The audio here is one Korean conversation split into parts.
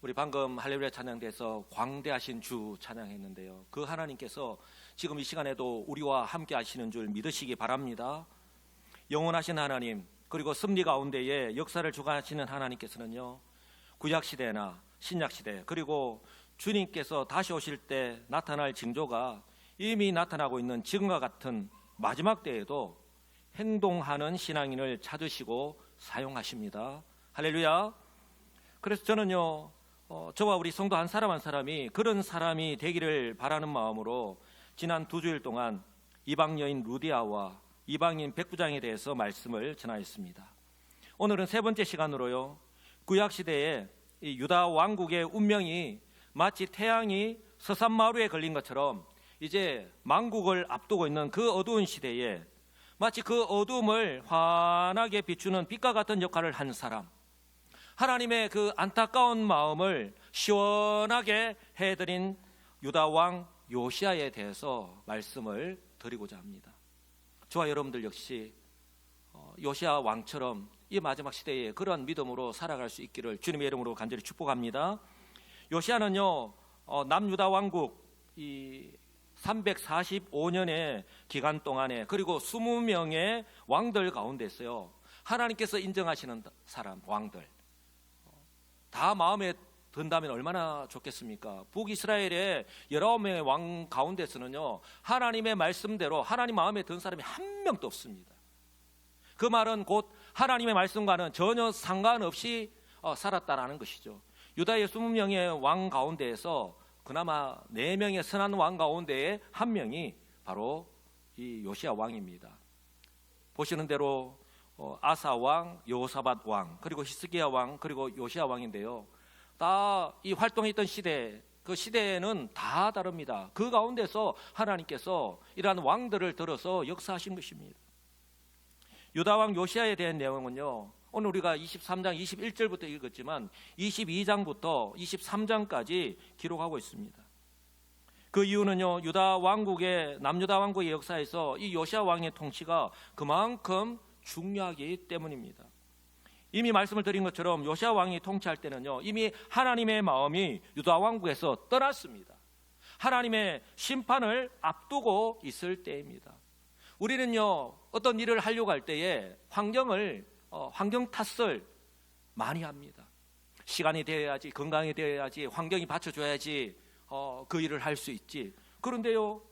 우리 방금 할렐루야 찬양대에서 광대하신 주 찬양했는데요. 그 하나님께서 지금 이 시간에도 우리와 함께 하시는 줄 믿으시기 바랍니다. 영원하신 하나님, 그리고 섭리 가운데에 역사를 주관하시는 하나님께서는요, 구약시대나 신약시대, 그리고 주님께서 다시 오실 때 나타날 징조가 이미 나타나고 있는 지금과 같은 마지막 때에도 행동하는 신앙인을 찾으시고 사용하십니다. 할렐루야. 그래서 저는요, 저와 우리 성도 한 사람 한 사람이 그런 사람이 되기를 바라는 마음으로 지난 2주일 동안 이방 여인 루디아와 이방인 백부장에 대해서 말씀을 전하였습니다. 오늘은 세 번째 시간으로요, 구약시대에 이 유다 왕국의 운명이 마치 태양이 서산마루에 걸린 것처럼 이제 만국을 앞두고 있는 그 어두운 시대에 마치 그 어둠을 환하게 비추는 빛과 같은 역할을 한 사람, 하나님의 그 안타까운 마음을 시원하게 해드린 유다 왕 요시아에 대해서 말씀을 드리고자 합니다. 저와 여러분들 역시 요시아 왕처럼 이 마지막 시대에 그런 믿음으로 살아갈 수 있기를 주님의 이름으로 간절히 축복합니다. 요시아는요, 남유다 왕국 이 345년의 기간 동안에, 그리고 20명의 왕들 가운데 있어요, 하나님께서 인정하시는 사람, 왕들 다 마음에 든다면 얼마나 좋겠습니까? 북이스라엘의 19명의 왕 가운데서는요, 하나님의 말씀대로 하나님 마음에 든 사람이 한 명도 없습니다. 그 말은 곧 하나님의 말씀과는 전혀 상관없이 살았다라는 것이죠. 유다의 20명의 왕 가운데에서 그나마 4명의 선한 왕 가운데의 한 명이 바로 이 요시아 왕입니다. 보시는 대로 아사 왕, 여호사밧 왕, 그리고 히스기야 왕, 그리고 요시아 왕인데요, 다 이 활동했던 시대, 그 시대는 다 다릅니다. 그 가운데서 하나님께서 이러한 왕들을 들어서 역사하신 것입니다. 유다 왕 요시아에 대한 내용은요, 오늘 우리가 23장 21절부터 읽었지만 22장부터 23장까지 기록하고 있습니다. 그 이유는요, 유다 왕국의 남유다 왕국의 역사에서 이 요시아 왕의 통치가 그만큼 중요하기 때문입니다. 이미 말씀을 드린 것처럼 요시아 왕이 통치할 때는요, 이미 하나님의 마음이 유다 왕국에서 떠났습니다. 하나님의 심판을 앞두고 있을 때입니다. 우리는요, 어떤 일을 하려고 할 때에 환경 탓을 많이 합니다. 시간이 되어야지, 건강이 되어야지, 환경이 받쳐줘야지 그 일을 할 수 있지. 그런데요,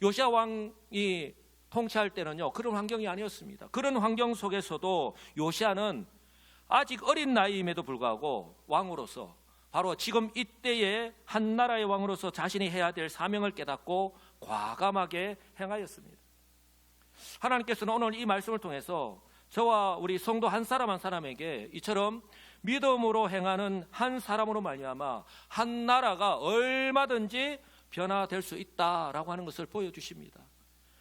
요시아 왕이 통치할 때는요, 그런 환경이 아니었습니다. 그런 환경 속에서도 요시아는 아직 어린 나이임에도 불구하고 왕으로서, 바로 지금 이때의 한 나라의 왕으로서 자신이 해야 될 사명을 깨닫고 과감하게 행하였습니다. 하나님께서는 오늘 이 말씀을 통해서 저와 우리 성도 한 사람 한 사람에게 이처럼 믿음으로 행하는 한 사람으로 말미암아 한 나라가 얼마든지 변화될 수 있다라고 하는 것을 보여주십니다.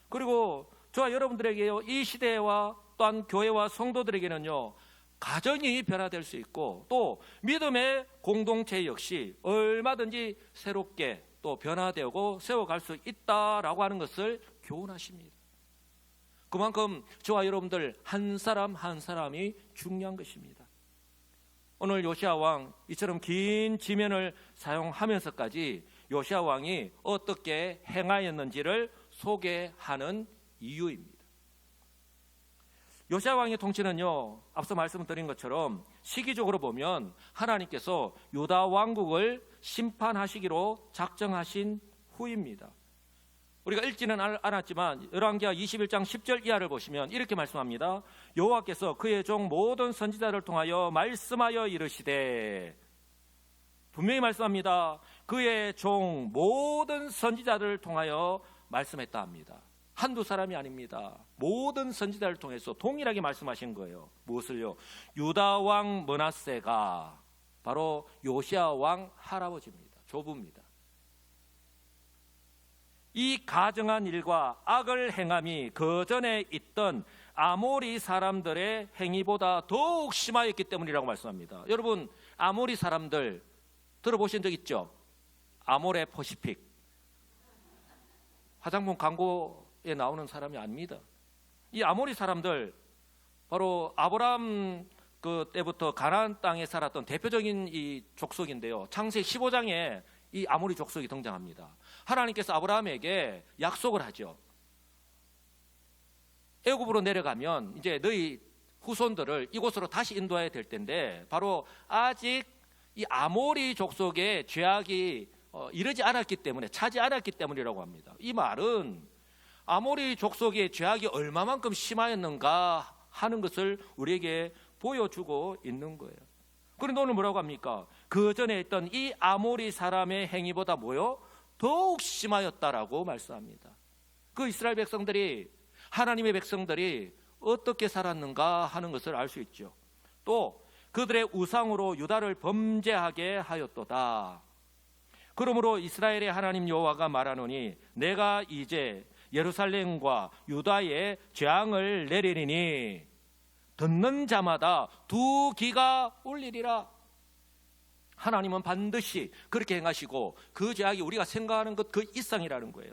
그리고 저와 여러분들에게요, 이 시대와 또한 교회와 성도들에게는요, 가정이 변화될 수 있고 또 믿음의 공동체 역시 얼마든지 새롭게 또 변화되고 세워갈 수 있다라고 하는 것을 교훈하십니다. 그만큼 저와 여러분들 한 사람 한 사람이 중요한 것입니다. 오늘 요시아 왕 이처럼 긴 지면을 사용하면서까지 요시아 왕이 어떻게 행하였는지를 소개하는 이유입니다. 요시아 왕의 통치는요, 앞서 말씀드린 것처럼 시기적으로 보면 하나님께서 유다 왕국을 심판하시기로 작정하신 후입니다. 우리가 읽지는 않았지만 열왕기하 21장 10절 이하를 보시면 이렇게 말씀합니다. 여호와께서 그의 종 모든 선지자를 통하여 말씀하여 이르시되, 분명히 말씀합니다. 그의 종 모든 선지자들을 통하여 말씀했다 합니다. 한두 사람이 아닙니다. 모든 선지자를 통해서 동일하게 말씀하신 거예요. 무엇을요? 유다 왕 므낫세가 바로 요시아 왕 할아버지입니다. 조부입니다. 이 가증한 일과 악을 행함이 그 전에 있던 아모리 사람들의 행위보다 더욱 심하였기 때문이라고 말씀합니다. 여러분, 아모리 사람들 들어보신 적 있죠? 아모레 퍼시픽 화장품 광고에 나오는 사람이 아닙니다. 이 아모리 사람들, 바로 아브라함 그 때부터 가나안 땅에 살았던 대표적인 이 족속인데요. 창세기 15장에 이 아모리 족속이 등장합니다. 하나님께서 아브라함에게 약속을 하죠. 애굽으로 내려가면 이제 너희 후손들을 이곳으로 다시 인도해야 될 텐데, 바로 아직 이 아모리 족속의 죄악이 이르지 않았기 때문에, 차지 않았기 때문이라고 합니다. 이 말은 아모리 족속의 죄악이 얼마만큼 심하였는가 하는 것을 우리에게 보여주고 있는 거예요. 그런데 오늘 뭐라고 합니까? 그 전에 있던 이 아모리 사람의 행위보다 뭐요? 더욱 심하였다라고 말씀합니다. 그 이스라엘 백성들이, 하나님의 백성들이 어떻게 살았는가 하는 것을 알 수 있죠. 또 그들의 우상으로 유다를 범죄하게 하였도다. 그러므로 이스라엘의 하나님 여호와가 말하노니 내가 이제 예루살렘과 유다에 재앙을 내리니 듣는 자마다 두 귀가 울리리라. 하나님은 반드시 그렇게 행하시고 그 죄악이 우리가 생각하는 것 그 이상이라는 거예요.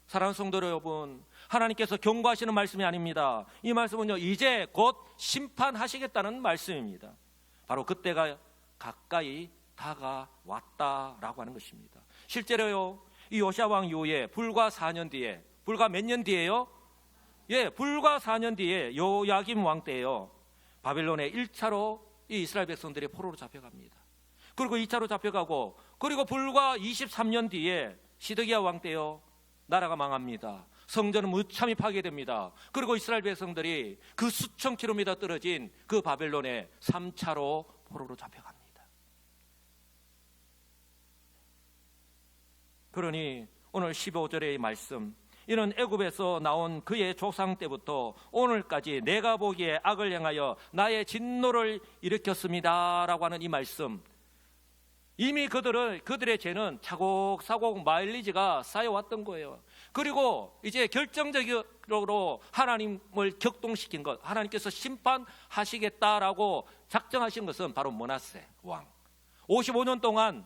사랑하는 성도 여러분, 하나님께서 경고하시는 말씀이 아닙니다. 이 말씀은요, 이제 곧 심판하시겠다는 말씀입니다. 바로 그때가 가까이 다가왔다라고 하는 것입니다. 실제로요, 이 요시야 왕 이후에 불과 4년 뒤에, 불과 몇 년 뒤에요? 예, 불과 4년 뒤에 요야김 왕 때예요. 바벨론에 1차로 이 이스라엘 백성들이 포로로 잡혀갑니다. 그리고 2차로 잡혀가고, 그리고 불과 23년 뒤에 시드기야 왕 때요, 나라가 망합니다. 성전은 무참히 파괴됩니다. 그리고 이스라엘 백성들이 그 수천 킬로미터 떨어진 그 바벨론에 3차로 포로로 잡혀갑니다. 그러니 오늘 15절의 말씀, 이는 애굽에서 나온 그의 조상 때부터 오늘까지 내가 보기에 악을 행하여 나의 진노를 일으켰습니다 라고 하는 이 말씀, 이미 그들의 죄는 차곡차곡 마일리지가 쌓여왔던 거예요. 그리고 이제 결정적으로 하나님을 격동시킨 것, 하나님께서 심판하시겠다라고 작정하신 것은 바로 므낫세 왕. 55년 동안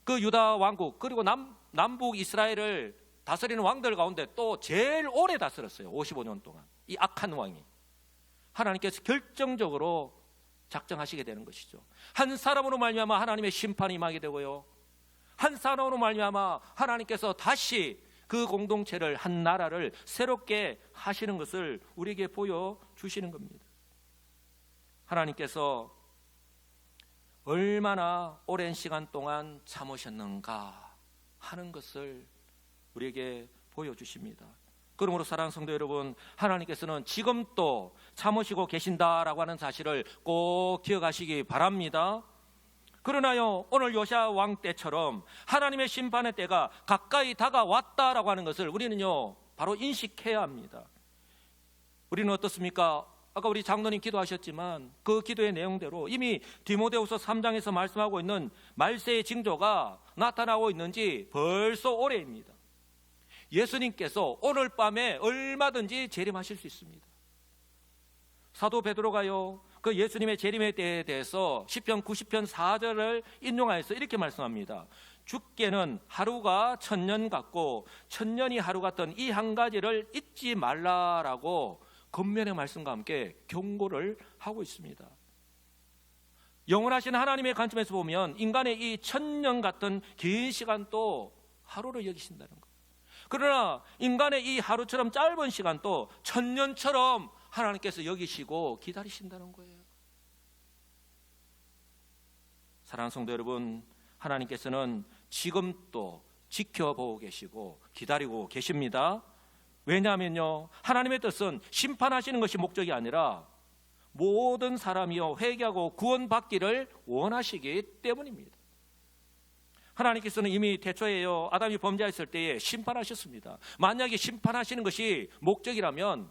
그 유다 왕국, 그리고 남북 이스라엘을 다스리는 왕들 가운데 또 제일 오래 다스렸어요. 55년 동안 이 악한 왕이. 하나님께서 결정적으로 작정하시게 되는 것이죠. 한 사람으로 말미암아 하나님의 심판이 임하게 되고요, 한 사람으로 말미암아 하나님께서 다시 그 공동체를, 한 나라를 새롭게 하시는 것을 우리에게 보여주시는 겁니다. 하나님께서 얼마나 오랜 시간 동안 참으셨는가 하는 것을 우리에게 보여주십니다. 그러므로 사랑하는 성도 여러분, 하나님께서는 지금도 참으시고 계신다라고 하는 사실을 꼭 기억하시기 바랍니다. 그러나요, 오늘 요시야 왕 때처럼 하나님의 심판의 때가 가까이 다가왔다라고 하는 것을 우리는요, 바로 인식해야 합니다. 우리는 어떻습니까? 아까 우리 장로님 기도하셨지만 그 기도의 내용대로 이미 디모데후서 3장에서 말씀하고 있는 말세의 징조가 나타나고 있는지 벌써 오래입니다. 예수님께서 오늘 밤에 얼마든지 재림하실 수 있습니다. 사도 베드로가요, 그 예수님의 재림에 대해서 시편 90편 4절을 인용하여서 이렇게 말씀합니다. 주께는 하루가 천년 같고 천년이 하루 같던 이 한 가지를 잊지 말라라고 겉면의 말씀과 함께 경고를 하고 있습니다. 영원하신 하나님의 관점에서 보면 인간의 이 천년 같은 긴 시간도 하루로 여기신다는 것. 그러나 인간의 이 하루처럼 짧은 시간도 천년처럼 하나님께서 여기시고 기다리신다는 거예요. 사랑하는 성도 여러분, 하나님께서는 지금도 지켜보고 계시고 기다리고 계십니다. 왜냐하면요, 하나님의 뜻은 심판하시는 것이 목적이 아니라 모든 사람이요 회개하고 구원받기를 원하시기 때문입니다. 하나님께서는 이미 태초에요, 아담이 범죄했을 때에 심판하셨습니다. 만약에 심판하시는 것이 목적이라면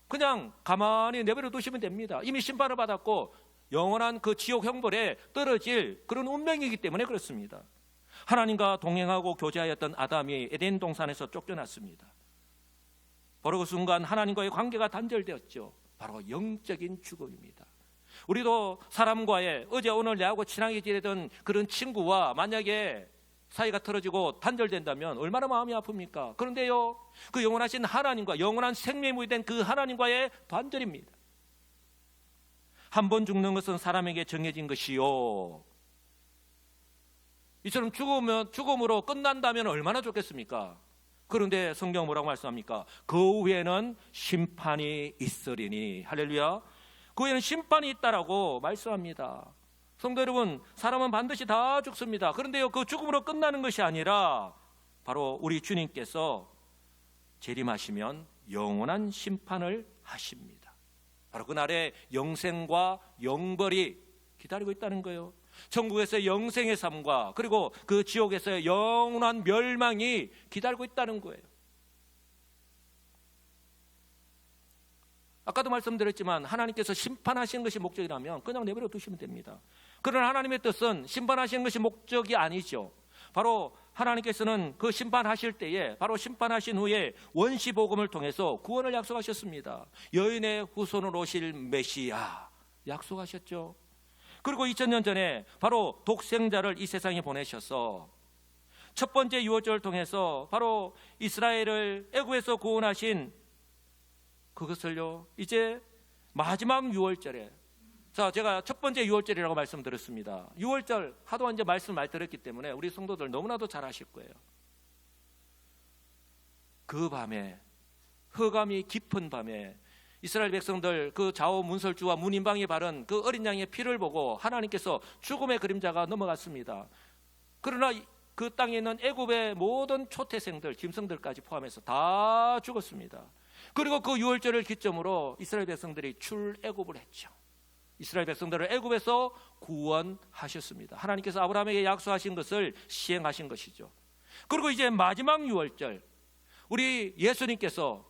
그냥 가만히 내버려 두시면 됩니다. 이미 심판을 받았고 영원한 그 지옥 형벌에 떨어질 그런 운명이기 때문에 그렇습니다. 하나님과 동행하고 교제하였던 아담이 에덴 동산에서 쫓겨났습니다. 바로 그 순간 하나님과의 관계가 단절되었죠. 바로 영적인 죽음입니다. 우리도 사람과의 어제 오늘 내하고 친하게 지내던 그런 친구와 만약에 사이가 틀어지고 단절된다면 얼마나 마음이 아픕니까? 그런데요, 그 영원하신 하나님과 영원한 생명이 된 그 하나님과의 단절입니다. 한 번 죽는 것은 사람에게 정해진 것이요. 이처럼 죽음으로 끝난다면 얼마나 좋겠습니까? 그런데 성경 뭐라고 말씀합니까? 그 후에는 심판이 있으리니. 할렐루야. 그 후에는 심판이 있다라고 말씀합니다. 성도 여러분, 사람은 반드시 다 죽습니다. 그런데요, 그 죽음으로 끝나는 것이 아니라 바로 우리 주님께서 재림하시면 영원한 심판을 하십니다. 바로 그날에 영생과 영벌이 기다리고 있다는 거예요. 천국에서의 영생의 삶과 그리고 그 지옥에서의 영원한 멸망이 기다리고 있다는 거예요. 아까도 말씀드렸지만 하나님께서 심판하신 것이 목적이라면 그냥 내버려 두시면 됩니다. 그러나 하나님의 뜻은 심판하신 것이 목적이 아니죠. 바로 하나님께서는 그 심판하실 때에 바로 심판하신 후에 원시복음을 통해서 구원을 약속하셨습니다. 여인의 후손으로 오실 메시아 약속하셨죠. 그리고 2000년 전에 바로 독생자를 이 세상에 보내셔서 첫 번째 유월절을 통해서 바로 이스라엘을 애굽에서 구원하신 그것을요 이제 마지막 유월절에, 자, 제가 첫 번째 유월절이라고 말씀드렸습니다. 유월절 하도 이제 말씀 많이 들었기 때문에 우리 성도들 너무나도 잘 아실 거예요. 그 밤에, 흑암이 깊은 밤에 이스라엘 백성들 그 좌우 문설주와 문인방이 바른 그 어린 양의 피를 보고 하나님께서 죽음의 그림자가 넘어갔습니다. 그러나 그 땅에 있는 애굽의 모든 초태생들, 짐승들까지 포함해서 다 죽었습니다. 그리고 그 유월절을 기점으로 이스라엘 백성들이 출애굽을 했죠. 이스라엘 백성들을 애굽에서 구원하셨습니다. 하나님께서 아브라함에게 약속하신 것을 시행하신 것이죠. 그리고 이제 마지막 유월절, 우리 예수님께서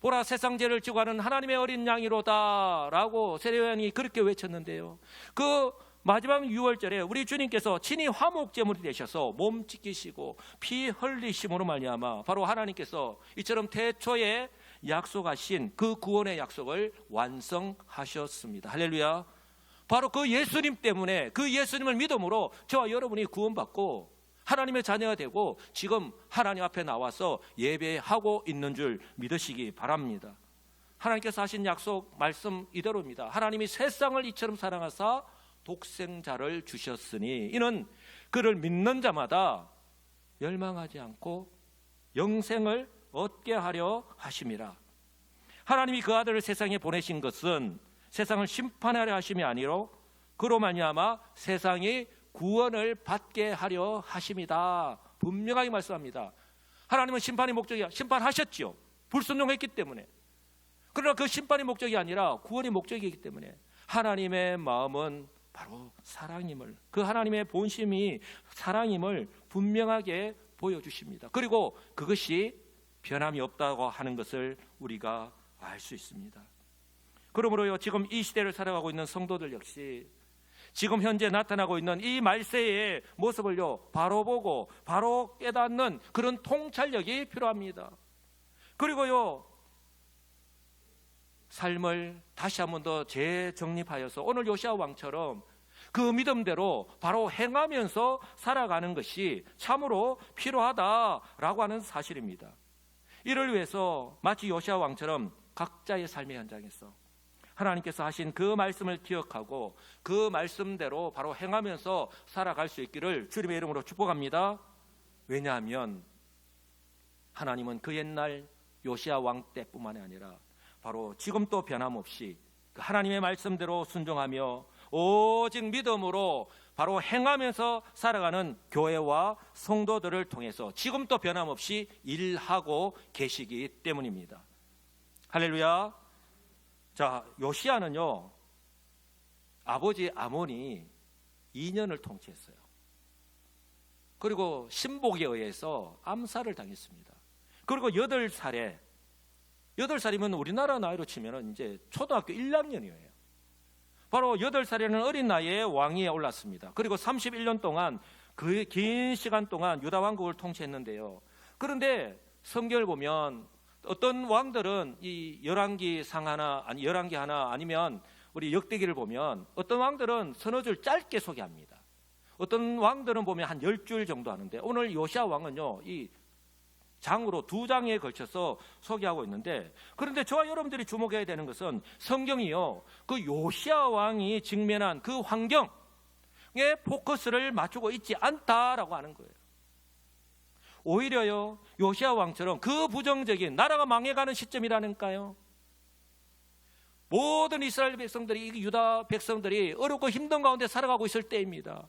보라 세상 죄를 지고 가는 하나님의 어린 양이로다 라고 세례요한이 그렇게 외쳤는데요, 그 마지막 유월절에 우리 주님께서 친히 화목제물이 되셔서 몸 찢기시고 피 흘리심으로 말미암아 바로 하나님께서 이처럼 태초에 약속하신 그 구원의 약속을 완성하셨습니다. 할렐루야. 바로 그 예수님 때문에, 그 예수님을 믿음으로 저와 여러분이 구원받고 하나님의 자녀가 되고 지금 하나님 앞에 나와서 예배하고 있는 줄 믿으시기 바랍니다. 하나님께서 하신 약속 말씀 이대로입니다. 하나님이 세상을 이처럼 사랑하사 독생자를 주셨으니 이는 그를 믿는 자마다 멸망하지 않고 영생을 얻게 하려 하심이라. 하나님이 그 아들을 세상에 보내신 것은 세상을 심판하려 하심이 아니로 그로 말미암아 세상이 구원을 받게 하려 하심이다. 분명하게 말씀합니다. 하나님은 심판이 목적이야. 심판하셨죠. 불순종했기 때문에. 그러나 그 심판이 목적이 아니라 구원이 목적이기 때문에 하나님의 마음은 바로 사랑임을, 그 하나님의 본심이 사랑임을 분명하게 보여주십니다. 그리고 그것이 변함이 없다고 하는 것을 우리가 알 수 있습니다. 그러므로요, 지금 이 시대를 살아가고 있는 성도들 역시 지금 현재 나타나고 있는 이 말세의 모습을요 바로 보고 바로 깨닫는 그런 통찰력이 필요합니다. 그리고요 삶을 다시 한 번 더 재정립하여서 오늘 요시아 왕처럼 그 믿음대로 바로 행하면서 살아가는 것이 참으로 필요하다라고 하는 사실입니다. 이를 위해서 마치 요시아 왕처럼 각자의 삶의 현장에서 하나님께서 하신 그 말씀을 기억하고 그 말씀대로 바로 행하면서 살아갈 수 있기를 주님의 이름으로 축복합니다. 왜냐하면 하나님은 그 옛날 요시아 왕 때뿐만 아니라 바로 지금도 변함없이 그 하나님의 말씀대로 순종하며 오직 믿음으로 바로 행하면서 살아가는 교회와 성도들을 통해서 지금도 변함없이 일하고 계시기 때문입니다. 할렐루야. 자, 요시아는요 아버지 아몬이 2년을 통치했어요. 그리고 신복에 의해서 암살을 당했습니다. 그리고 8살이면 우리나라 나이로 치면 이제 초등학교 1학년이에요. 바로 8살이라는 어린 나이에 왕위에 올랐습니다. 그리고 31년 동안 그 긴 시간 동안 유다 왕국을 통치했는데요. 그런데 성경을 보면 어떤 왕들은 이 열왕기상 하나, 아니 열왕기 하나 아니면 우리 역대기를 보면 어떤 왕들은 서너 줄 짧게 소개합니다. 어떤 왕들은 보면 한 10줄 정도 하는데 오늘 요시아 왕은요 이 장으로 2장에 걸쳐서 소개하고 있는데, 그런데 저와 여러분들이 주목해야 되는 것은 성경이요, 그 요시야 왕이 직면한 그 환경에 포커스를 맞추고 있지 않다라고 하는 거예요. 오히려요, 요시야 왕처럼 그 부정적인, 나라가 망해가는 시점이라니까요. 모든 이스라엘 백성들이, 유다 백성들이 어렵고 힘든 가운데 살아가고 있을 때입니다.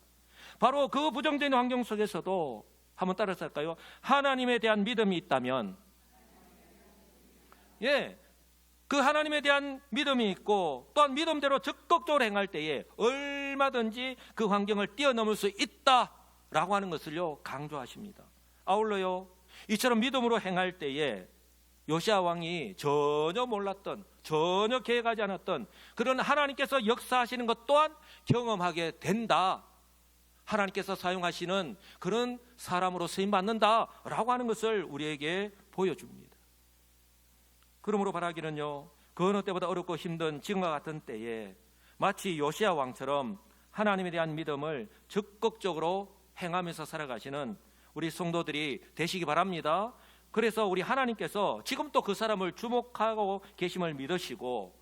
바로 그 부정적인 환경 속에서도 한번 따라서 할까요? 하나님에 대한 믿음이 있다면, 그 하나님에 대한 믿음이 있고 또한 믿음대로 적극적으로 행할 때에 얼마든지 그 환경을 뛰어넘을 수 있다라고 하는 것을요, 강조하십니다. 아울러요, 이처럼 믿음으로 행할 때에 요시야 왕이 전혀 몰랐던, 전혀 계획하지 않았던 그런 하나님께서 역사하시는 것 또한 경험하게 된다. 하나님께서 사용하시는 그런 사람으로 쓰임받는다라고 하는 것을 우리에게 보여줍니다. 그러므로 바라기는요, 그 어느 때보다 어렵고 힘든 지금과 같은 때에 마치 요시야 왕처럼 하나님에 대한 믿음을 적극적으로 행하면서 살아가시는 우리 성도들이 되시기 바랍니다. 그래서 우리 하나님께서 지금 또 그 사람을 주목하고 계심을 믿으시고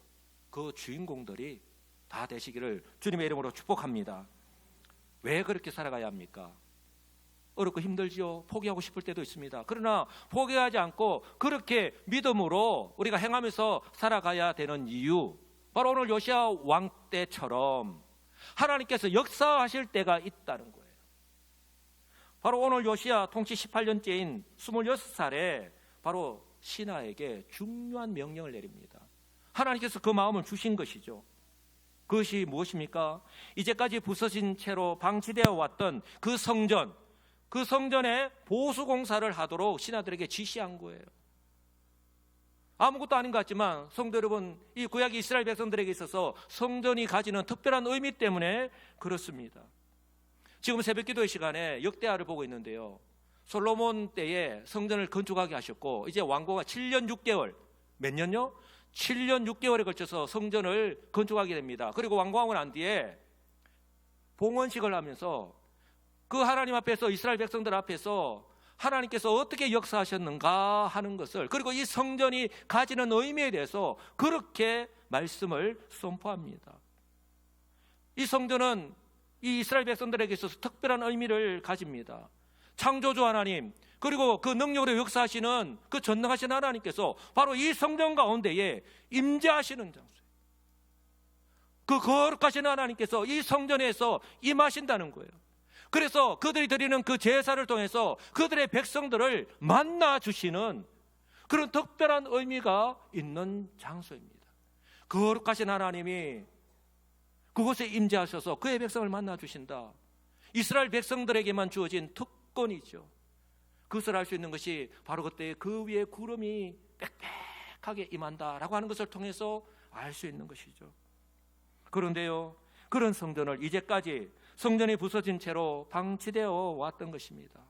그 주인공들이 다 되시기를 주님의 이름으로 축복합니다. 왜 그렇게 살아가야 합니까? 어렵고 힘들지요. 포기하고 싶을 때도 있습니다. 그러나 포기하지 않고 그렇게 믿음으로 우리가 행하면서 살아가야 되는 이유, 바로 오늘 요시야 왕 때처럼 하나님께서 역사하실 때가 있다는 거예요. 바로 오늘 요시야 통치 18년째인 26살에 바로 신하에게 중요한 명령을 내립니다. 하나님께서 그 마음을 주신 것이죠. 그것이 무엇입니까? 이제까지 부서진 채로 방치되어 왔던 그 성전, 그 성전에 보수공사를 하도록 신하들에게 지시한 거예요. 아무것도 아닌 것 같지만 성도 여러분, 이 구약 이스라엘 백성들에게 있어서 성전이 가지는 특별한 의미 때문에 그렇습니다. 지금 새벽기도의 시간에 역대하를 보고 있는데요, 솔로몬 때에 성전을 건축하게 하셨고 이제 왕고가 7년 6개월, 몇 년요? 7년 6개월에 걸쳐서 성전을 건축하게 됩니다. 그리고 왕고하고 난 뒤에 봉헌식을 하면서 그 하나님 앞에서, 이스라엘 백성들 앞에서 하나님께서 어떻게 역사하셨는가 하는 것을, 그리고 이 성전이 가지는 의미에 대해서 그렇게 말씀을 선포합니다. 이 성전은 이 이스라엘 백성들에게 있어서 특별한 의미를 가집니다. 창조주 하나님, 그리고 그 능력으로 역사하시는 그 전능하신 하나님께서 바로 이 성전 가운데에 임재하시는 장소예요. 그 거룩하신 하나님께서 이 성전에서 임하신다는 거예요. 그래서 그들이 드리는 그 제사를 통해서 그들의 백성들을 만나 주시는 그런 특별한 의미가 있는 장소입니다. 거룩하신 하나님이 그곳에 임재하셔서 그의 백성을 만나 주신다. 이스라엘 백성들에게만 주어진 특권이죠. 그것을 알 수 있는 것이 바로 그때 그 위에 구름이 빽빽하게 임한다라고 하는 것을 통해서 알 수 있는 것이죠. 그런데요, 그런 성전을 이제까지 성전이 부서진 채로 방치되어 왔던 것입니다.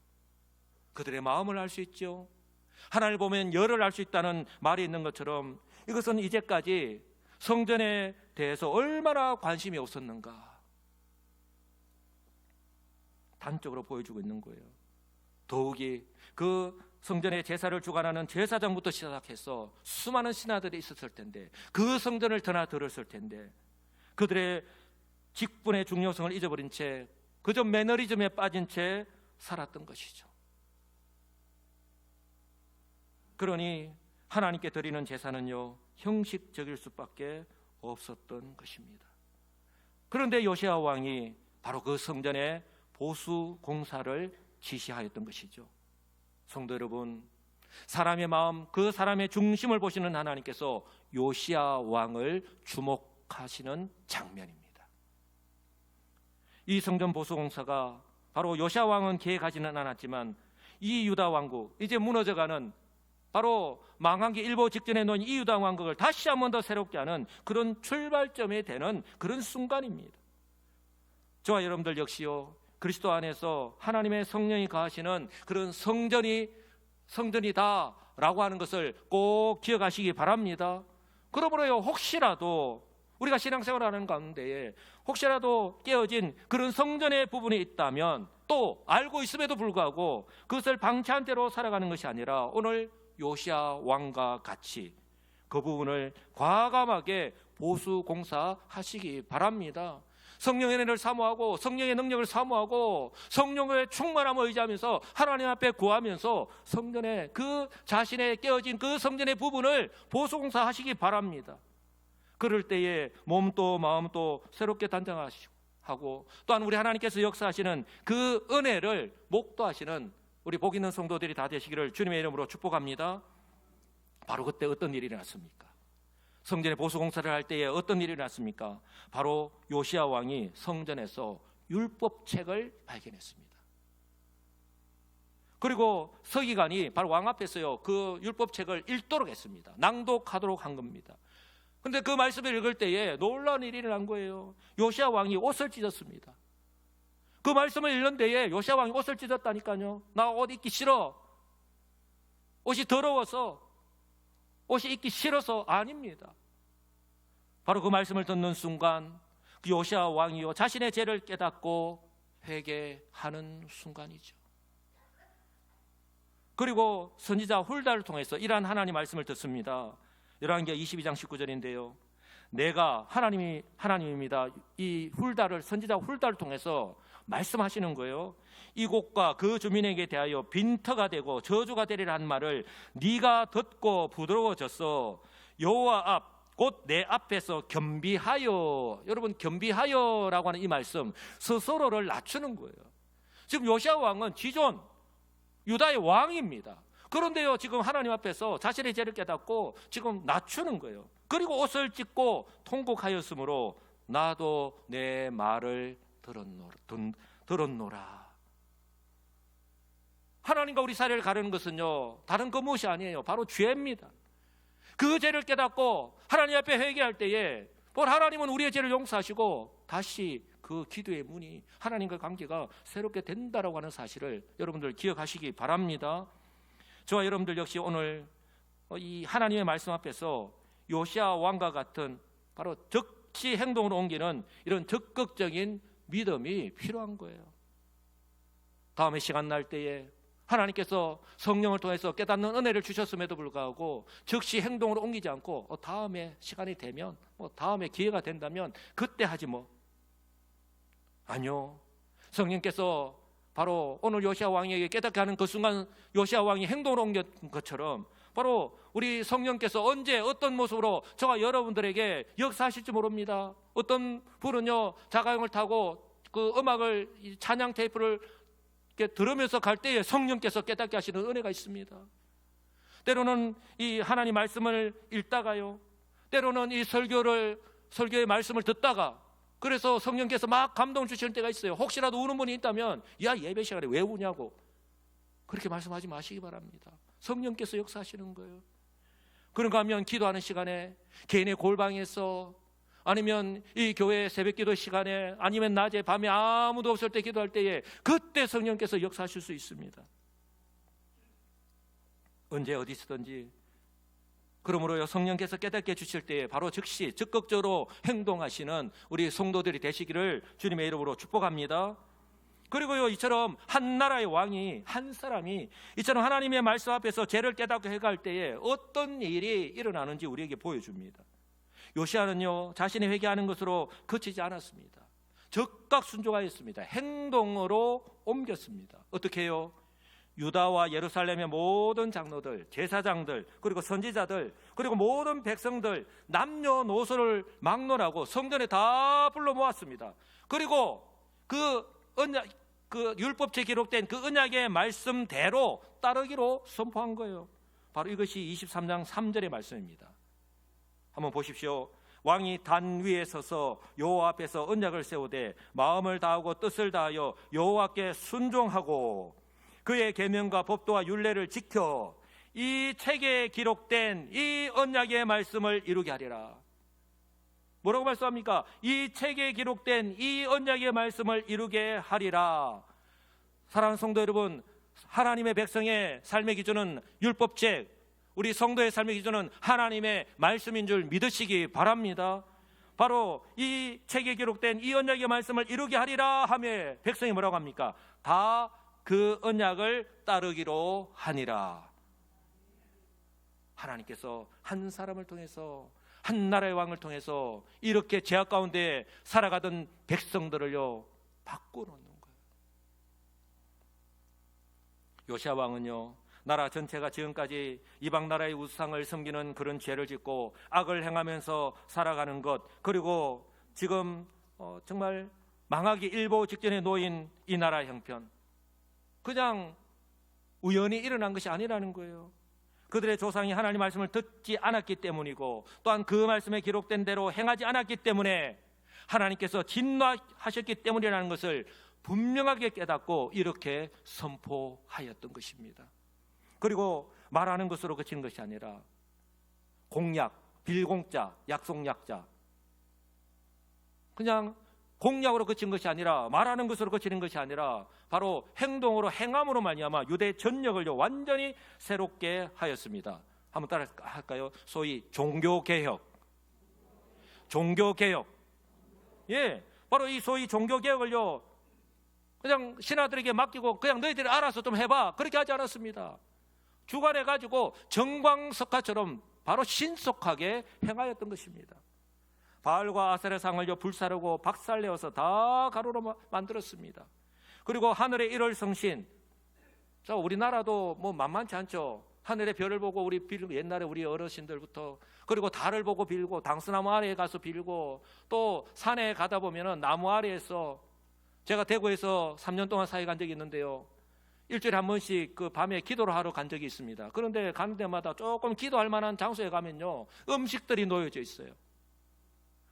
그들의 마음을 알 수 있죠. 하나님을 보면 열을 알 수 있다는 말이 있는 것처럼 이것은 이제까지 성전에 대해서 얼마나 관심이 없었는가 단적으로 보여주고 있는 거예요. 더욱이 그 성전의 제사를 주관하는 제사장부터 시작해서 수많은 신하들이 있었을 텐데, 그 성전을 드나들었을 텐데 그들의 직분의 중요성을 잊어버린 채 그저 매너리즘에 빠진 채 살았던 것이죠. 그러니 하나님께 드리는 제사는요, 형식적일 수밖에 없었던 것입니다. 그런데 요시야 왕이 바로 그 성전의 보수 공사를 지시하였던 것이죠. 성도 여러분, 사람의 마음, 그 사람의 중심을 보시는 하나님께서 요시야 왕을 주목하시는 장면입니다. 이 성전 보수 공사가 바로 요시야 왕은 계획하지는 않았지만 이 유다 왕국, 이제 무너져가는, 바로 망하기 일보 직전에 놓인 이 유다 왕국을 다시 한 번 더 새롭게 하는 그런 출발점이 되는 그런 순간입니다. 저와 여러분들 역시요, 그리스도 안에서 하나님의 성령이 거하시는 그런 성전이다라고 하는 것을 꼭 기억하시기 바랍니다. 그러므로요, 혹시라도 우리가 신앙생활하는 가운데에 혹시라도 깨어진 그런 성전의 부분이 있다면 또 알고 있음에도 불구하고 그것을 방치한 대로 살아가는 것이 아니라 오늘 요시야 왕과 같이 그 부분을 과감하게 보수 공사하시기 바랍니다. 성령의 은혜를 사모하고 성령의 능력을 사모하고 성령의 충만함을 의지하면서 하나님 앞에 구하면서 성전에 그 자신의 깨어진 그 성전의 부분을 보수 공사하시기 바랍니다. 그럴 때에 몸도 마음도 새롭게 단장하고 또한 우리 하나님께서 역사하시는 그 은혜를 목도하시는 우리 복 있는 성도들이 다 되시기를 주님의 이름으로 축복합니다. 바로 그때 어떤 일이 일어났습니까? 성전의 보수 공사를 할 때에 어떤 일이 일어났습니까? 바로 요시야 왕이 성전에서 율법책을 발견했습니다. 그리고 서기관이 바로 왕 앞에서요 그 율법책을 읽도록 했습니다. 낭독하도록 한 겁니다. 그런데 그 말씀을 읽을 때에 놀라운 일이 일어난 거예요. 요시야 왕이 옷을 찢었습니다. 그 말씀을 읽는 데에 요시야 왕이 옷을 찢었다니까요. 나 옷 입기 싫어. 옷이 더러워서, 옷이 입기 싫어서 아닙니다. 바로 그 말씀을 듣는 순간 그 요시야 왕이요 자신의 죄를 깨닫고 회개하는 순간이죠. 그리고 선지자 훌다를 통해서 이러한 하나님 말씀을 듣습니다. 열왕기하 22장 19절인데요. 내가 하나님입니다. 이 훌다를 선지자 훌다를 통해서 말씀하시는 거예요. 이곳과 그 주민에게 대하여 빈터가 되고 저주가 되리라 한 말을 네가 듣고 부드러워졌어. 여호와 앞 곧 내 앞에서 겸비하여. 여러분 겸비하여라고 하는 이 말씀 스스로를 낮추는 거예요. 지금 요시야 왕은 지존 유다의 왕입니다. 그런데요 지금 하나님 앞에서 자신의 죄를 깨닫고 지금 낮추는 거예요. 그리고 옷을 찢고 통곡하였으므로 나도 내 말을 들었노라. 하나님과 우리 사이를 가르는 것은요 다른 그 무엇이 아니에요. 바로 죄입니다. 그 죄를 깨닫고 하나님 앞에 회개할 때에 하나님은 우리의 죄를 용서하시고 다시 그 기도의 문이 하나님과 관계가 새롭게 된다라고 하는 사실을 여러분들 기억하시기 바랍니다. 저와 여러분들 역시 오늘 이 하나님의 말씀 앞에서 요시야 왕과 같은 바로 즉시 행동으로 옮기는 이런 적극적인 믿음이 필요한 거예요. 다음에 시간 날 때에 하나님께서 성령을 통해서 깨닫는 은혜를 주셨음에도 불구하고 즉시 행동으로 옮기지 않고 다음에 시간이 되면 다음에 기회가 된다면 그때 하지 뭐. 아니요. 성령께서 바로 오늘 요시야 왕에게 깨닫게 하는 그 순간 요시야 왕이 행동으로 옮긴 것처럼 바로 우리 성령께서 언제 어떤 모습으로 저와 여러분들에게 역사하실지 모릅니다. 어떤 분은요 자가용을 타고 그 음악을 찬양 테이프를 이렇게 들으면서 갈 때에 성령께서 깨닫게 하시는 은혜가 있습니다. 때로는 이 하나님 말씀을 읽다가요 때로는 이 설교의 말씀을 듣다가 그래서 성령께서 막 감동 주시는 때가 있어요. 혹시라도 우는 분이 있다면 야 예배 시간에 왜 우냐고 그렇게 말씀하지 마시기 바랍니다. 성령께서 역사하시는 거예요. 그런가 하면 기도하는 시간에 개인의 골방에서 아니면 이 교회 새벽기도 시간에 아니면 낮에 밤에 아무도 없을 때 기도할 때에 그때 성령께서 역사하실 수 있습니다. 언제 어디서든지. 그러므로요 성령께서 깨닫게 해주실 때에 바로 즉시 적극적으로 행동하시는 우리 성도들이 되시기를 주님의 이름으로 축복합니다. 그리고요 이처럼 한 나라의 왕이 한 사람이 이처럼 하나님의 말씀 앞에서 죄를 깨닫고 해갈 때에 어떤 일이 일어나는지 우리에게 보여줍니다. 요시야는요 자신이 회개하는 것으로 그치지 않았습니다. 즉각 순종하였습니다. 행동으로 옮겼습니다. 어떻게 해요? 유다와 예루살렘의 모든 장로들, 제사장들, 그리고 선지자들, 그리고 모든 백성들 남녀노소를 막론하고 성전에 다 불러 모았습니다. 그리고 그 율법책에 기록된 그 언약의 말씀대로 따르기로 선포한 거예요. 바로 이것이 23장 3절의 말씀입니다. 한번 보십시오. 왕이 단 위에 서서 여호와 앞에서 언약을 세우되 마음을 다하고 뜻을 다하여 여호와께 순종하고 그의 계명과 법도와 율례를 지켜 이 책에 기록된 이 언약의 말씀을 이루게 하리라. 뭐라고 말씀합니까? 이 책에 기록된 이 언약의 말씀을 이루게 하리라. 사랑하는 성도 여러분, 하나님의 백성의 삶의 기준은 율법책, 우리 성도의 삶의 기준은 하나님의 말씀인 줄 믿으시기 바랍니다. 바로 이 책에 기록된 이 언약의 말씀을 이루게 하리라 하며 백성이 뭐라고 합니까? 다 그 언약을 따르기로 하니라. 하나님께서 한 사람을 통해서, 한 나라의 왕을 통해서 이렇게 죄악 가운데 살아가던 백성들을요 바꿔놓는 거예요. 요시야 왕은요 나라 전체가 지금까지 이방 나라의 우상을 섬기는 그런 죄를 짓고 악을 행하면서 살아가는 것, 그리고 지금 정말 망하기 일보 직전에 놓인 이 나라 형편, 그냥 우연히 일어난 것이 아니라는 거예요. 그들의 조상이 하나님 말씀을 듣지 않았기 때문이고, 또한 그 말씀에 기록된 대로 행하지 않았기 때문에 하나님께서 진노하셨기 때문이라는 것을 분명하게 깨닫고 이렇게 선포하였던 것입니다. 그리고 말하는 것으로 그치는 것이 아니라 공약, 빌공자, 약속약자, 그냥 공약으로 그친 것이 아니라, 말하는 것으로 그치는 것이 아니라 바로 행동으로, 행함으로 말미암아 유대 전역을 완전히 새롭게 하였습니다. 한번 따라 할까요? 소위 종교개혁. 종교개혁. 예, 바로 이 소위 종교개혁을요 그냥 신하들에게 맡기고 그냥 너희들이 알아서 좀 해봐, 그렇게 하지 않았습니다. 주관해가지고 정광석화처럼 바로 신속하게 행하였던 것입니다. 바알과 아세라 상을요 불사르고 박살내어서 다 가루로 만들었습니다. 그리고 하늘의 일월 성신, 자 우리나라도 뭐 만만치 않죠. 하늘의 별을 보고 우리 빌고, 옛날에 우리 어르신들부터, 그리고 달을 보고 빌고, 당수나무 아래에 가서 빌고, 또 산에 가다 보면은 나무 아래에서, 제가 대구에서 3년 동안 사회 간 적이 있는데요, 일주일에 한 번씩 그 밤에 기도를 하러 간 적이 있습니다. 그런데 가는 데마다 조금 기도할 만한 장소에 가면요 음식들이 놓여져 있어요.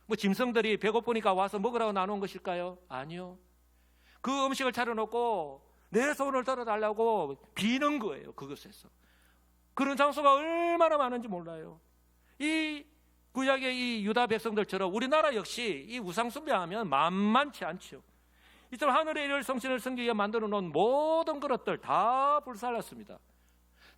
뭐 짐승들이 배고프니까 와서 먹으라고 나눈 것일까요? 아니요. 그 음식을 차려놓고 내 손을 들어달라고 비는 거예요. 그것에서. 그런 장소가 얼마나 많은지 몰라요. 이 구약의 이 유다 백성들처럼 우리나라 역시 이 우상 숭배하면 만만치 않죠. 이처럼 하늘의 일월 성신을 섬기기 위해 만들어 놓은 모든 것들 다 불살랐습니다.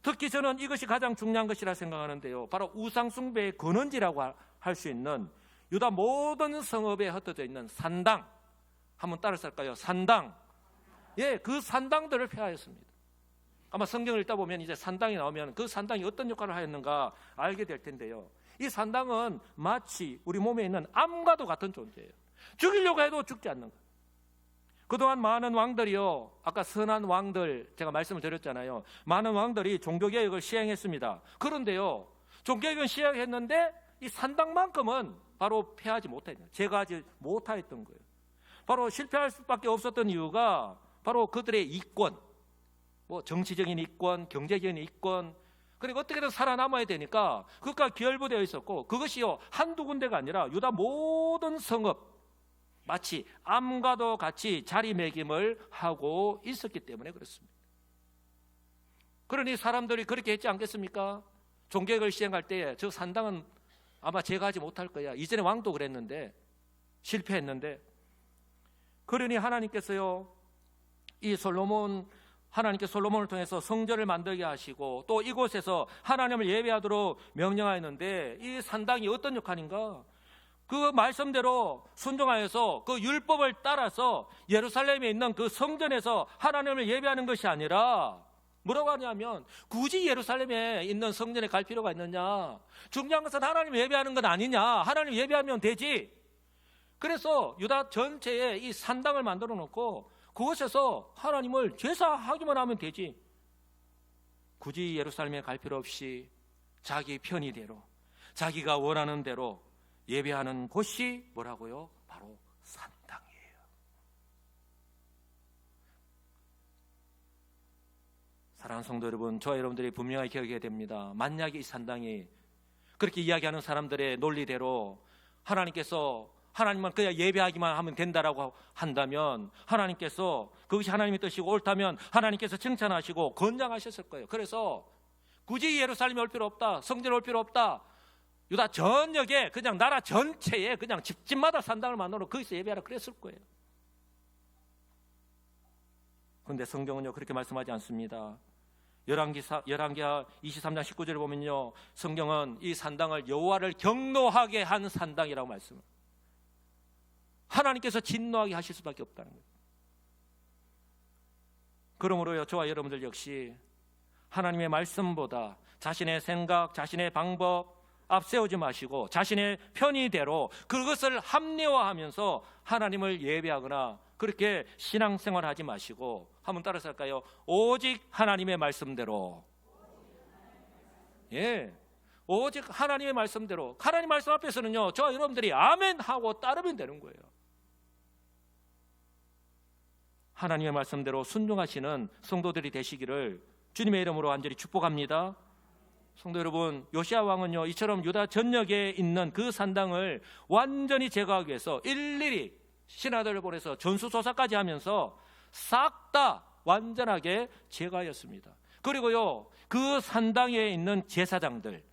특히 저는 이것이 가장 중요한 것이라 생각하는데요, 바로 우상 숭배의 근원지라고 할 수 있는 유다 모든 성읍에 흩어져 있는 산당, 한번 따라서 할까요? 산당. 예, 그 산당들을 폐하였습니다. 아마 성경을 읽다 보면 이제 산당이 나오면 그 산당이 어떤 역할을 하였는가 알게 될 텐데요, 이 산당은 마치 우리 몸에 있는 암과도 같은 존재예요. 죽이려고 해도 죽지 않는 거예요. 그동안 많은 왕들이요, 아까 선한 왕들 제가 말씀을 드렸잖아요, 많은 왕들이 종교개혁을 시행했습니다. 그런데요 종교개혁은 시행했는데 이 산당만큼은 바로 폐하지 못했어요. 제거하지 못하였던 거예요. 바로 실패할 수밖에 없었던 이유가 바로 그들의 이권, 뭐 정치적인 이권, 경제적인 이권, 그리고 어떻게든 살아남아야 되니까 그것과 결부되어 있었고, 그것이요 한두 군데가 아니라 유다 모든 성읍, 마치 암과도 같이 자리매김을 하고 있었기 때문에 그렇습니다. 그러니 사람들이 그렇게 했지 않겠습니까? 종교개혁을 시행할 때 저 산당은 아마 제거하지 못할 거야. 이전에 왕도 그랬는데 실패했는데. 그러니 하나님께서요 이 하나님께 솔로몬을 통해서 성전을 만들게 하시고, 또 이곳에서 하나님을 예배하도록 명령하였는데, 이 산당이 어떤 역할인가? 그 말씀대로 순종하여서 그 율법을 따라서 예루살렘에 있는 그 성전에서 하나님을 예배하는 것이 아니라 뭐라고 하냐면, 굳이 예루살렘에 있는 성전에 갈 필요가 있느냐, 중요한 것은 하나님 예배하는 건 아니냐, 하나님 예배하면 되지. 그래서 유다 전체에 이 산당을 만들어 놓고 그곳에서 하나님을 제사하기만 하면 되지, 굳이 예루살렘에 갈 필요 없이 자기 편의대로, 자기가 원하는 대로 예배하는 곳이 뭐라고요? 바로 산당이에요. 사랑하는 성도 여러분, 저와 여러분들이 분명히 기억해야 됩니다. 만약에 이 산당이 그렇게 이야기하는 사람들의 논리대로 하나님께서 하나님만 그냥 예배하기만 하면 된다라고 한다면, 하나님께서 그것이 하나님의 뜻이고 옳다면 하나님께서 칭찬하시고 권장하셨을 거예요. 그래서 굳이 예루살렘에 올 필요 없다, 성전에 올 필요 없다, 유다 전역에 그냥 나라 전체에 그냥 집집마다 산당을 만들어 거기서 예배하라 그랬을 거예요. 그런데 성경은요 그렇게 말씀하지 않습니다. 열왕기하 23장 19절을 보면요, 성경은 이 산당을 여호와를 경노하게 한 산당이라고 말씀을. 하나님께서 진노하게 하실 수밖에 없다는 거예요. 그러므로요, 저와 여러분들 역시 하나님의 말씀보다 자신의 생각, 자신의 방법 앞세우지 마시고 자신의 편의대로 그것을 합리화하면서 하나님을 예배하거나 그렇게 신앙생활 하지 마시고, 한번 따라서 할까요? 오직 하나님의 말씀대로. 예, 오직 하나님의 말씀대로. 하나님 말씀 앞에서는요, 저와 여러분들이 아멘 하고 따르면 되는 거예요. 하나님의 말씀대로 순종하시는 성도들이 되시기를 주님의 이름으로 간절히 축복합니다. 성도 여러분, 요시야 왕은요, 이처럼 유다 전역에 있는 그 산당을 완전히 제거하기 위해서 일일이 신하들을 보내서 전수조사까지 하면서 싹 다 완전하게 제거하였습니다. 그리고요, 그 산당에 있는 제사장들,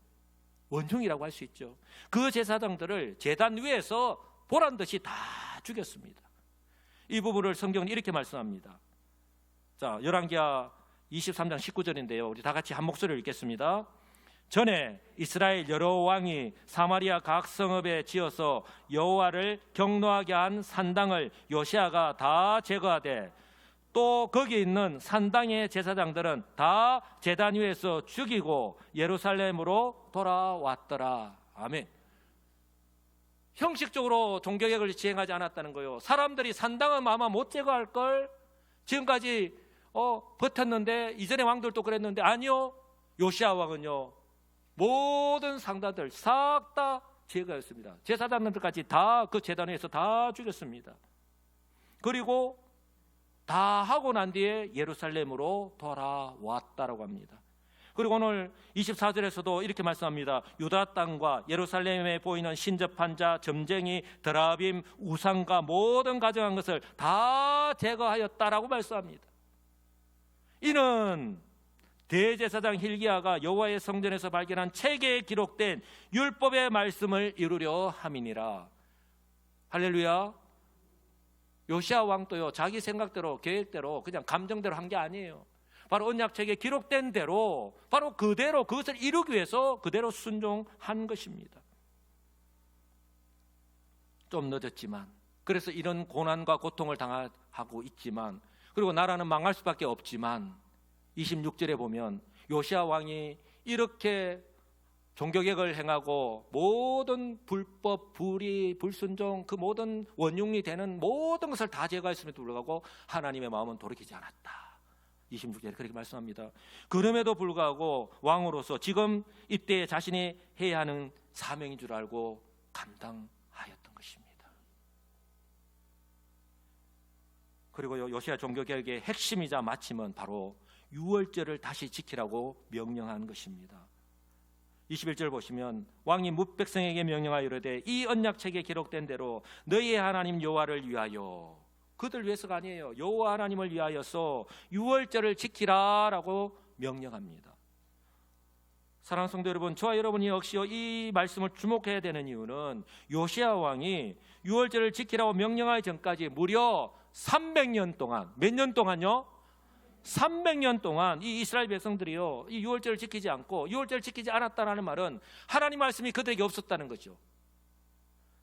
원흉이라고 할 수 있죠. 그 제사장들을 제단 위에서 보란 듯이 다 죽였습니다. 이 부분을 성경은 이렇게 말씀합니다. 자, 열왕기하 23장 19절인데요. 우리 다 같이 한 목소리로 읽겠습니다. 전에 이스라엘 여러 왕이 사마리아 각 성읍에 지어서 여호와를 경노하게 한 산당을 요시야가 다 제거하되 또 거기 있는 산당의 제사장들은 다 제단 위에서 죽이고 예루살렘으로 돌아왔더라. 아멘. 형식적으로 종교개혁을 시행하지 않았다는 거예요. 사람들이 산당은 아마 못 제거할 걸 지금까지 버텼는데, 이전의 왕들도 그랬는데, 아니요, 요시야 왕은요 모든 상다들 싹 다 제거했습니다. 제사장들까지 다 그 제단 위에서 다 죽였습니다. 그리고 다 하고 난 뒤에 예루살렘으로 돌아왔다라고 합니다. 그리고 오늘 24절에서도 이렇게 말씀합니다. 유다 땅과 예루살렘에 보이는 신접한 자, 점쟁이, 드라빔, 우상과 모든 가정한 것을 다 제거하였다라고 말씀합니다. 이는 대제사장 hil기야가 여호와의 성전에서 발견한 책에 기록된 율법의 말씀을 이루려 함이니라. 할렐루야. 요시야 왕도요, 자기 생각대로 계획대로 그냥 감정대로 한 게 아니에요. 바로 언약책에 기록된 대로, 바로 그대로 그것을 이루기 위해서 그대로 순종한 것입니다. 좀 늦었지만, 그래서 이런 고난과 고통을 당하고 있지만, 그리고 나라는 망할 수밖에 없지만, 26절에 보면 요시야 왕이 이렇게 종교개혁을 행하고 모든 불법, 불의, 불순종, 그 모든 원흉이 되는 모든 것을 다 제거했음에도 불구하고 하나님의 마음은 돌이키지 않았다. 26절에 그렇게 말씀합니다. 그럼에도 불구하고 왕으로서 지금 이때에 자신이 해야 하는 사명인 줄 알고 감당하였던 것입니다. 그리고 요시야 종교개혁의 핵심이자 마침은 바로 유월절을 다시 지키라고 명령한 것입니다. 21절 보시면 왕이 뭇백성에게 명령하여 이르되 이 언약책에 기록된 대로 너희의 하나님 여호와를 위하여, 그들 위해서가 아니에요, 여호와 하나님을 위하여서 유월절을 지키라라고 명령합니다. 사랑하는 성도 여러분, 저와 여러분이 역시요 이 말씀을 주목해야 되는 이유는 요시야 왕이 유월절을 지키라고 명령하기 전까지 무려 300년 동안, 몇 년 동안요? 300년 동안 이 이스라엘 백성들이요 이 유월절을 지키지 않고, 유월절을 지키지 않았다는 말은 하나님 말씀이 그들에게 없었다는 거죠.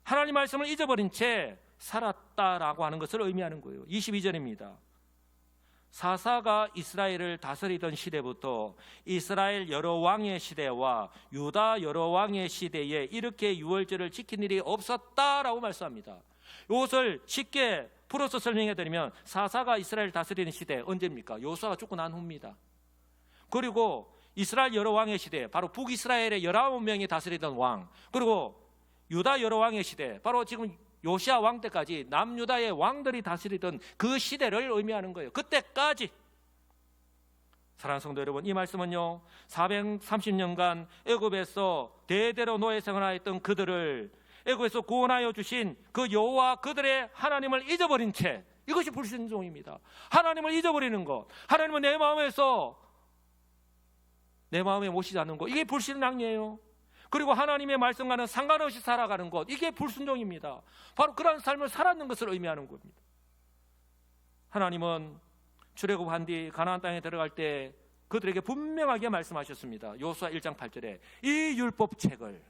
하나님 말씀을 잊어버린 채 살았다라고 하는 것을 의미하는 거예요. 22절입니다. 사사가 이스라엘을 다스리던 시대부터 이스라엘 여러 왕의 시대와 유다 여러 왕의 시대에 이렇게 유월절을 지킨 일이 없었다라고 말씀합니다. 이것을 쉽게 풀어서 설명해 드리면, 사사가 이스라엘 다스리는 시대 언제입니까? 요수아가 죽고 난 후입니다. 그리고 이스라엘 여러 왕의 시대, 바로 북이스라엘의 19명이 다스리던 왕, 그리고 유다 여러 왕의 시대, 바로 지금 요시야 왕 때까지 남유다의 왕들이 다스리던 그 시대를 의미하는 거예요. 그때까지. 사랑하는 성도 여러분, 이 말씀은요 430년간 애굽에서 대대로 노예 생활하였던 그들을 애굽에서 구원하여 주신 그 여호와 그들의 하나님을 잊어버린 채, 이것이 불순종입니다. 하나님을 잊어버리는 것, 하나님은 내 마음에 모시지 않는 것, 이게 불신앙이에요. 그리고 하나님의 말씀과는 상관없이 살아가는 것, 이게 불순종입니다. 바로 그런 삶을 살았는 것을 의미하는 겁니다. 하나님은 출애굽한 뒤 가나안 땅에 들어갈 때 그들에게 분명하게 말씀하셨습니다. 여호수아 1장 8절에 이 율법책을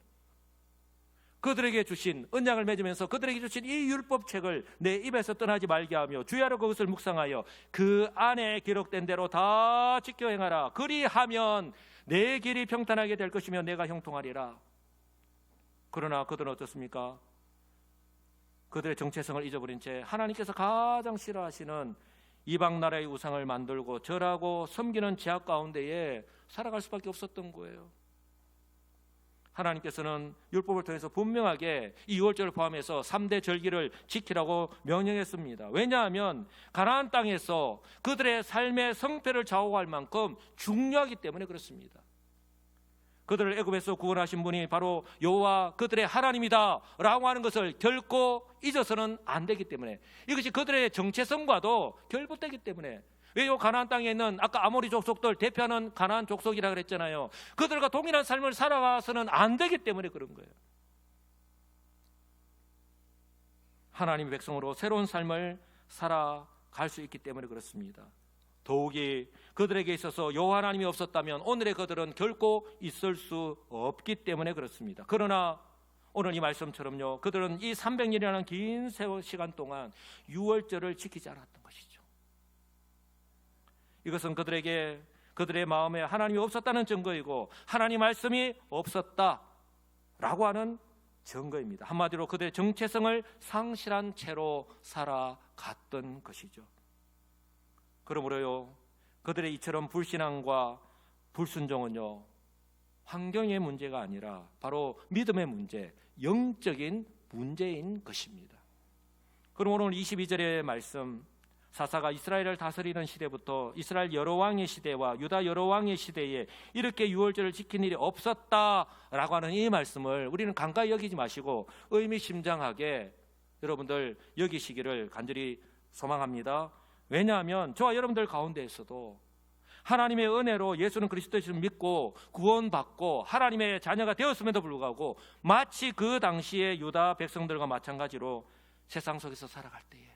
그들에게 주신 언약을 맺으면서 그들에게 주신 이 율법책을 내 입에서 떠나지 말게 하며 주야로 그것을 묵상하여 그 안에 기록된 대로 다 지켜 행하라. 그리하면 내 길이 평탄하게 될 것이며 내가 형통하리라. 그러나 그들은 어떻습니까? 그들의 정체성을 잊어버린 채 하나님께서 가장 싫어하시는 이방 나라의 우상을 만들고 절하고 섬기는 죄악 가운데에 살아갈 수밖에 없었던 거예요. 하나님께서는 율법을 통해서 분명하게 이 유월절을 포함해서 3대 절기를 지키라고 명령했습니다. 왜냐하면 가나안 땅에서 그들의 삶의 성패를 좌우할 만큼 중요하기 때문에 그렇습니다. 그들을 애굽에서 구원하신 분이 바로 여호와 그들의 하나님이다 라고 하는 것을 결코 잊어서는 안 되기 때문에, 이것이 그들의 정체성과도 결부되기 때문에, 왜요? 가나안 땅에 있는 아까 아모리 족속들 대표하는 가나안 족속이라 그랬잖아요. 그들과 동일한 삶을 살아가서는 안 되기 때문에 그런 거예요. 하나님의 백성으로 새로운 삶을 살아갈 수 있기 때문에 그렇습니다. 더욱이 그들에게 있어서 여호와 하나님이 없었다면 오늘의 그들은 결코 있을 수 없기 때문에 그렇습니다. 그러나 오늘 이 말씀처럼요, 그들은 이 300일이라는 긴 세월 시간 동안 유월절을 지키지 않았던 것이죠. 이것은 그들에게 그들의 마음에 하나님이 없었다는 증거이고 하나님 말씀이 없었다라고 하는 증거입니다. 한마디로 그들의 정체성을 상실한 채로 살아갔던 것이죠. 그러므로요, 그들의 이처럼 불신앙과 불순종은요, 환경의 문제가 아니라 바로 믿음의 문제, 영적인 문제인 것입니다. 그럼 오늘 22절의 말씀, 사사가 이스라엘을 다스리는 시대부터 이스라엘 여러 왕의 시대와 유다 여러 왕의 시대에 이렇게 유월절을 지킨 일이 없었다라고 하는 이 말씀을 우리는 간과히 여기지 마시고 의미심장하게 여러분들 여기시기를 간절히 소망합니다. 왜냐하면 저와 여러분들 가운데에서도 하나님의 은혜로 예수는 그리스도를 믿고 구원받고 하나님의 자녀가 되었음에도 불구하고 마치 그 당시의 유다 백성들과 마찬가지로 세상 속에서 살아갈 때에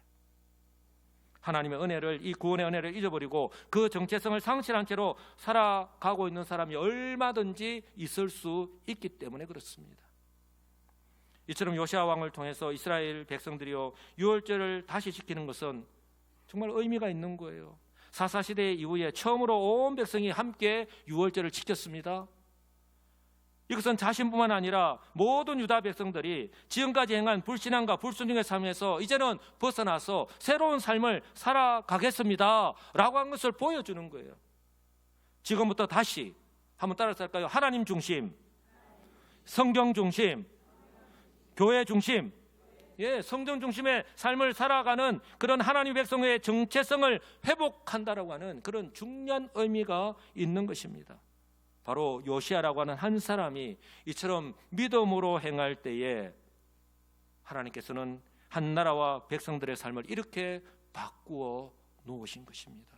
하나님의 은혜를, 이 구원의 은혜를 잊어버리고 그 정체성을 상실한 채로 살아가고 있는 사람이 얼마든지 있을 수 있기 때문에 그렇습니다. 이처럼 요시아 왕을 통해서 이스라엘 백성들이요 유월절을 다시 지키는 것은 정말 의미가 있는 거예요. 사사시대 이후에 처음으로 온 백성이 함께 유월절을 지켰습니다. 이것은 자신뿐만 아니라 모든 유다 백성들이 지금까지 행한 불신앙과 불순종의 삶에서 이제는 벗어나서 새로운 삶을 살아가겠습니다 라고 한 것을 보여주는 거예요. 지금부터 다시 한번 따라서 할까요? 하나님 중심, 성경 중심, 교회 중심, 성경 중심의 삶을 살아가는 그런 하나님 백성의 정체성을 회복한다라고 하는 그런 중요한 의미가 있는 것입니다. 바로 요시아라고 하는 한 사람이 이처럼 믿음으로 행할 때에 하나님께서는 한 나라와 백성들의 삶을 이렇게 바꾸어 놓으신 것입니다.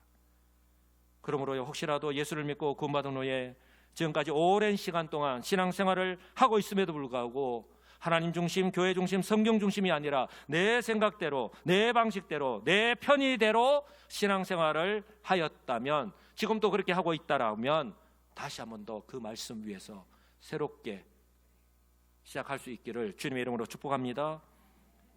그러므로 혹시라도 예수를 믿고 구원받은 후에 지금까지 오랜 시간 동안 신앙생활을 하고 있음에도 불구하고 하나님 중심, 교회 중심, 성경 중심이 아니라 내 생각대로, 내 방식대로, 내 편의대로 신앙생활을 하였다면, 지금도 그렇게 하고 있다라면 다시 한 번 더 그 말씀 위에서 새롭게 시작할 수 있기를 주님의 이름으로 축복합니다.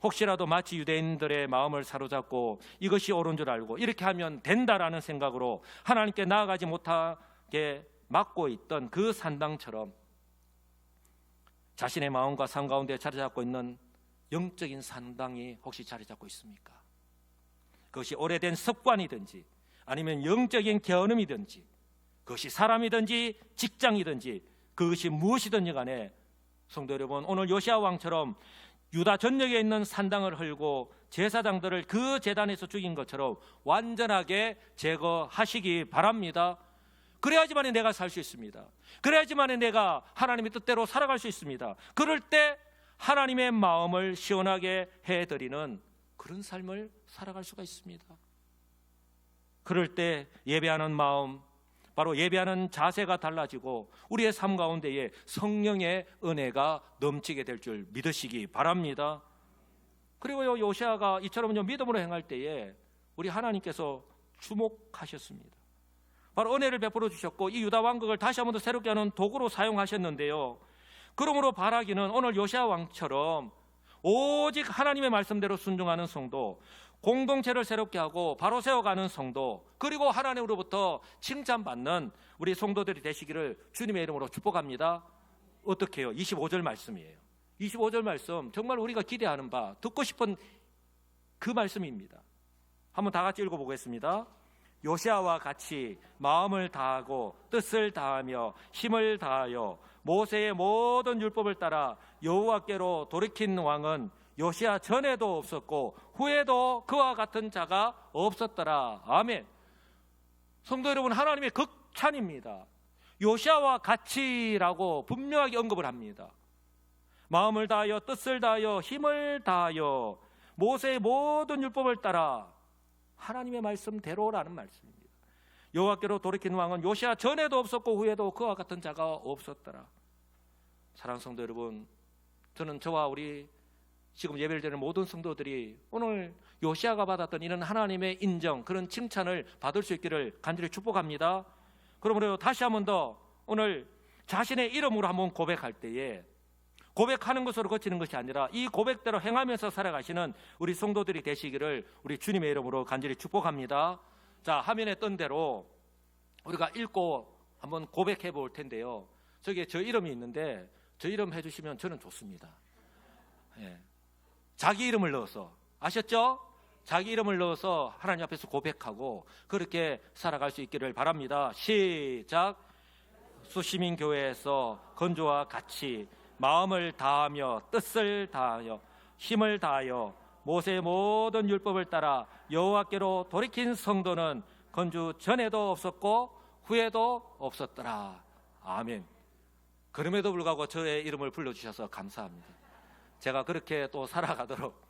혹시라도 마치 유대인들의 마음을 사로잡고 이것이 옳은 줄 알고 이렇게 하면 된다라는 생각으로 하나님께 나아가지 못하게 막고 있던 그 산당처럼 자신의 마음과 삶 가운데 자리 잡고 있는 영적인 산당이 혹시 자리 잡고 있습니까? 그것이 오래된 습관이든지 아니면 영적인 게으름이든지 그것이 사람이든지 직장이든지 그것이 무엇이든지 간에 성도 여러분, 오늘 요시아 왕처럼 유다 전역에 있는 산당을 헐고 제사장들을 그 제단에서 죽인 것처럼 완전하게 제거하시기 바랍니다. 그래야지만 내가 살 수 있습니다. 그래야지만 내가 하나님의 뜻대로 살아갈 수 있습니다. 그럴 때 하나님의 마음을 시원하게 해드리는 그런 삶을 살아갈 수가 있습니다. 그럴 때 예배하는 마음, 바로 예배하는 자세가 달라지고 우리의 삶 가운데에 성령의 은혜가 넘치게 될 줄 믿으시기 바랍니다. 그리고 요시아가 이처럼 믿음으로 행할 때에 우리 하나님께서 주목하셨습니다. 바로 은혜를 베풀어 주셨고 이 유다 왕국을 다시 한 번 더 새롭게 하는 도구로 사용하셨는데요, 그러므로 바라기는 오늘 요시야 왕처럼 오직 하나님의 말씀대로 순종하는 성도, 공동체를 새롭게 하고 바로 세워가는 성도, 그리고 하나님으로부터 칭찬받는 우리 성도들이 되시기를 주님의 이름으로 축복합니다. 어떻게 해요? 25절 말씀이에요. 25절 말씀 정말 우리가 기대하는 바, 듣고 싶은 그 말씀입니다. 한번 다 같이 읽어보겠습니다. 요시야와 같이 마음을 다하고 뜻을 다하며 힘을 다하여 모세의 모든 율법을 따라 여호와께로 돌이킨 왕은 요시야 전에도 없었고 후에도 그와 같은 자가 없었더라. 아멘. 성도 여러분, 하나님의 극찬입니다. 요시야와 같이라고 분명하게 언급을 합니다. 마음을 다하여 뜻을 다하여 힘을 다하여 모세의 모든 율법을 따라 하나님의 말씀대로라는 말씀입니다. 여호와께로 돌이킨 왕은 요시야 전에도 없었고 후에도 그와 같은 자가 없었더라. 사랑하는 성도 여러분, 저는 저와 우리 지금 예배를 드리는 모든 성도들이 오늘 요시야가 받았던 이런 하나님의 인정, 그런 칭찬을 받을 수 있기를 간절히 축복합니다. 그러므로 다시 한 번 더 오늘 자신의 이름으로 한번 고백할 때에 고백하는 것으로 거치는 것이 아니라 이 고백대로 행하면서 살아가시는 우리 성도들이 되시기를 우리 주님의 이름으로 간절히 축복합니다. 자, 화면에 뜬 대로 우리가 읽고 한번 고백해 볼 텐데요. 저기에 저 이름이 있는데 저 이름 해주시면 저는 좋습니다. 예. 자기 이름을 넣어서, 아셨죠? 자기 이름을 넣어서 하나님 앞에서 고백하고 그렇게 살아갈 수 있기를 바랍니다. 시작. 수시민교회에서 건조와 같이 마음을 다하며 뜻을 다하여 힘을 다하여 모세의 모든 율법을 따라 여호와께로 돌이킨 성도는 건주 전에도 없었고 후에도 없었더라. 아멘. 그럼에도 불구하고 저의 이름을 불러주셔서 감사합니다. 제가 그렇게 또 살아가도록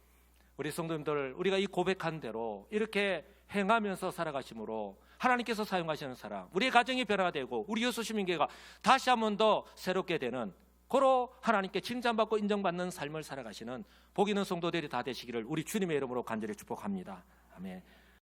우리 성도님들, 우리가 이 고백한 대로 이렇게 행하면서 살아가심으로 하나님께서 사용하시는 사람, 우리의 가정이 변화가 되고 우리 여수시민교회가 다시 한 번 더 새롭게 되는, 고로 하나님께 칭찬받고 인정받는 삶을 살아가시는 복 있는 성도들이 다 되시기를 우리 주님의 이름으로 간절히 축복합니다. 아멘.